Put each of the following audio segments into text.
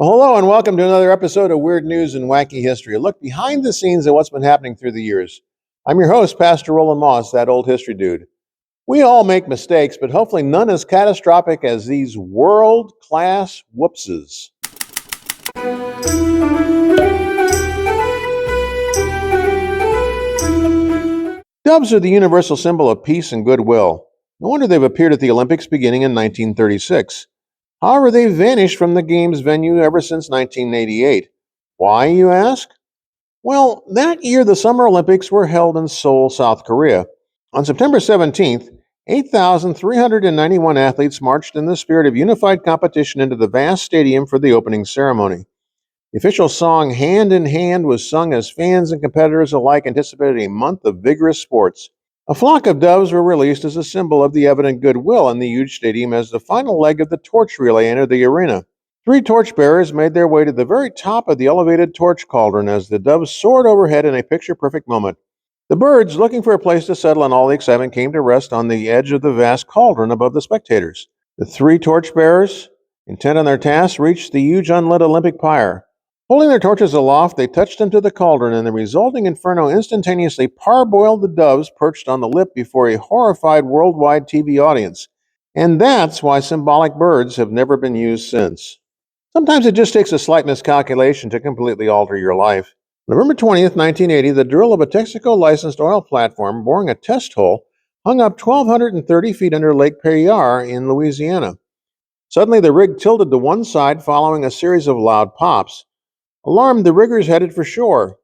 Well, hello and welcome to another episode of Weird News and Wacky History, a look behind the scenes at what's been happening through the years. I'm your host, Pastor Roland Moss, that old history dude. We all make mistakes, but hopefully none as catastrophic as these world-class whoopses. Doves are the universal symbol of peace and goodwill. No wonder they've appeared at the Olympics beginning in 1936. However, they've vanished from the Games venue ever since 1988. Why, you ask? Well, that year the Summer Olympics were held in Seoul, South Korea. On September 17th, 8,391 athletes marched in the spirit of unified competition into the vast stadium for the opening ceremony. The official song Hand in Hand was sung as fans and competitors alike anticipated a month of vigorous sports. A flock of doves were released as a symbol of the evident goodwill in the huge stadium as the final leg of the torch relay entered the arena. 3 torchbearers made their way to the very top of the elevated torch cauldron as the doves soared overhead in a picture-perfect moment. The birds, looking for a place to settle in all the excitement, came to rest on the edge of the vast cauldron above the spectators. The 3 torchbearers, intent on their task, reached the huge unlit Olympic pyre. Holding their torches aloft, they touched them to the cauldron, and the resulting inferno instantaneously parboiled the doves perched on the lip before a horrified worldwide TV audience. And that's why symbolic birds have never been used since. Sometimes it just takes a slight miscalculation to completely alter your life. November 20th, 1980, the drill of a Texaco licensed oil platform boring a test hole hung up 1,230 feet under Lake Perrier in Louisiana. Suddenly, the rig tilted to one side following a series of loud pops. Alarmed, the riggers headed for shore.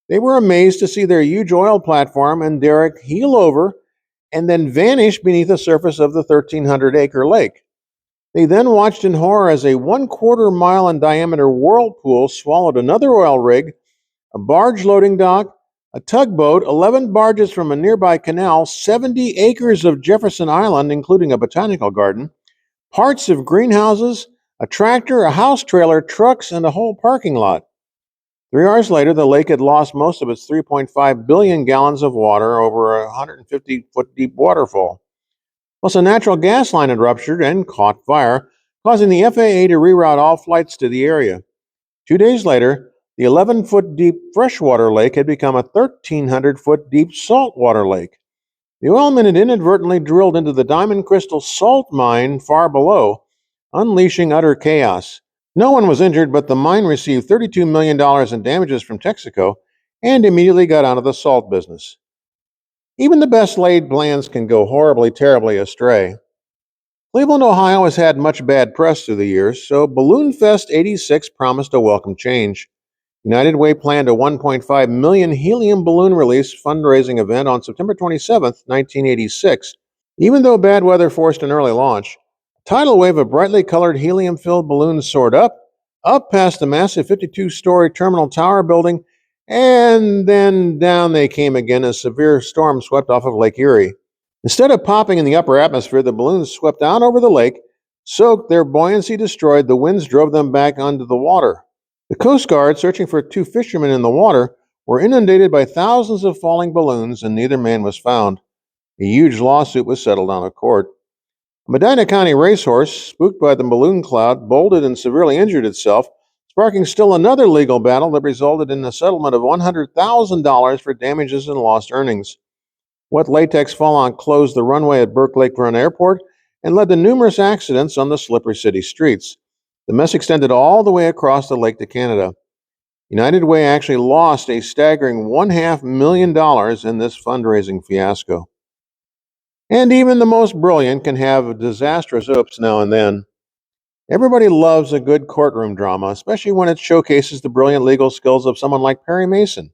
They were amazed to see their huge oil platform and derrick heel over and then vanish beneath the surface of the 1,300-acre lake. They then watched in horror as a 1/4 mile in diameter whirlpool swallowed another oil rig, a barge loading dock, a tugboat, 11 barges from a nearby canal, 70 acres of Jefferson Island, including a botanical garden, parts of greenhouses, a tractor, a house trailer, trucks, and a whole parking lot. 3 hours later, the lake had lost most of its 3.5 billion gallons of water over a 150-foot deep waterfall. Plus, a natural gas line had ruptured and caught fire, causing the FAA to reroute all flights to the area. 2 days later, the 11-foot deep freshwater lake had become a 1,300-foot deep saltwater lake. The oilmen had inadvertently drilled into the diamond crystal salt mine far below, unleashing utter chaos. No one was injured, but the mine received $32 million in damages from Texaco and immediately got out of the salt business. Even the best laid plans can go horribly, terribly astray. Cleveland, Ohio has had much bad press through the years, so Balloon Fest '86 promised a welcome change. United Way planned a 1.5 million helium balloon release fundraising event on September 27, 1986. Even though bad weather forced an early launch, a tidal wave of brightly colored helium-filled balloons soared up past the massive 52-story terminal tower building, and then down they came again as severe storm swept off of Lake Erie. Instead of popping in the upper atmosphere, the balloons swept out over the lake, soaked, their buoyancy destroyed, the winds drove them back onto the water. The Coast Guard, searching for 2 fishermen in the water, were inundated by thousands of falling balloons, and neither man was found. A huge lawsuit was settled out of court. A Medina County racehorse, spooked by the balloon cloud, bolted and severely injured itself, sparking still another legal battle that resulted in a settlement of $100,000 for damages and lost earnings. Wet latex fallout closed the runway at Burke Lakefront Airport and led to numerous accidents on the slippery city streets. The mess extended all the way across the lake to Canada. United Way actually lost a staggering $1.5 million in this fundraising fiasco. And even the most brilliant can have disastrous oops now and then. Everybody loves a good courtroom drama, especially when it showcases the brilliant legal skills of someone like Perry Mason,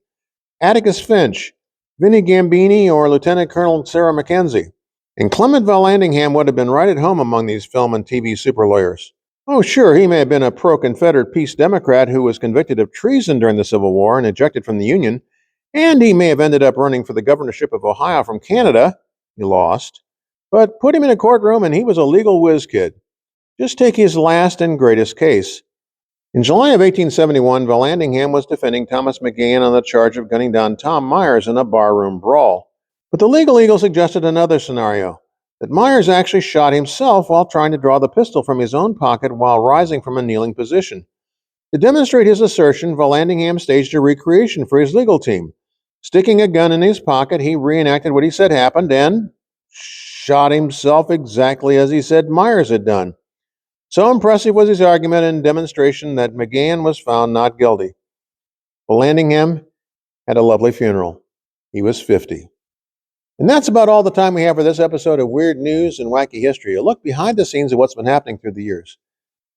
Atticus Finch, Vinnie Gambini, or Lieutenant Colonel Sarah Mackenzie. And Clement Vallandigham would have been right at home among these film and TV super lawyers. Oh, sure, he may have been a pro-Confederate peace Democrat who was convicted of treason during the Civil War and ejected from the Union, and he may have ended up running for the governorship of Ohio from Canada. He lost. But put him in a courtroom and he was a legal whiz kid. Just take his last and greatest case. In July of 1871, Vallandigham was defending Thomas McGahan on the charge of gunning down Tom Myers in a barroom brawl. But the legal eagle suggested another scenario, that Myers actually shot himself while trying to draw the pistol from his own pocket while rising from a kneeling position. To demonstrate his assertion, Vallandigham staged a recreation for his legal team. Sticking a gun in his pocket, he reenacted what he said happened and shot himself exactly as he said Myers had done. So impressive was his argument and demonstration that McGann was found not guilty. Vallandigham had a lovely funeral. He was 50. And that's about all the time we have for this episode of Weird News and Wacky History, a look behind the scenes of what's been happening through the years.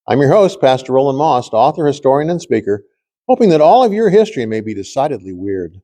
I'm your host, Pastor Roland Moss, author, historian, and speaker, hoping that all of your history may be decidedly weird.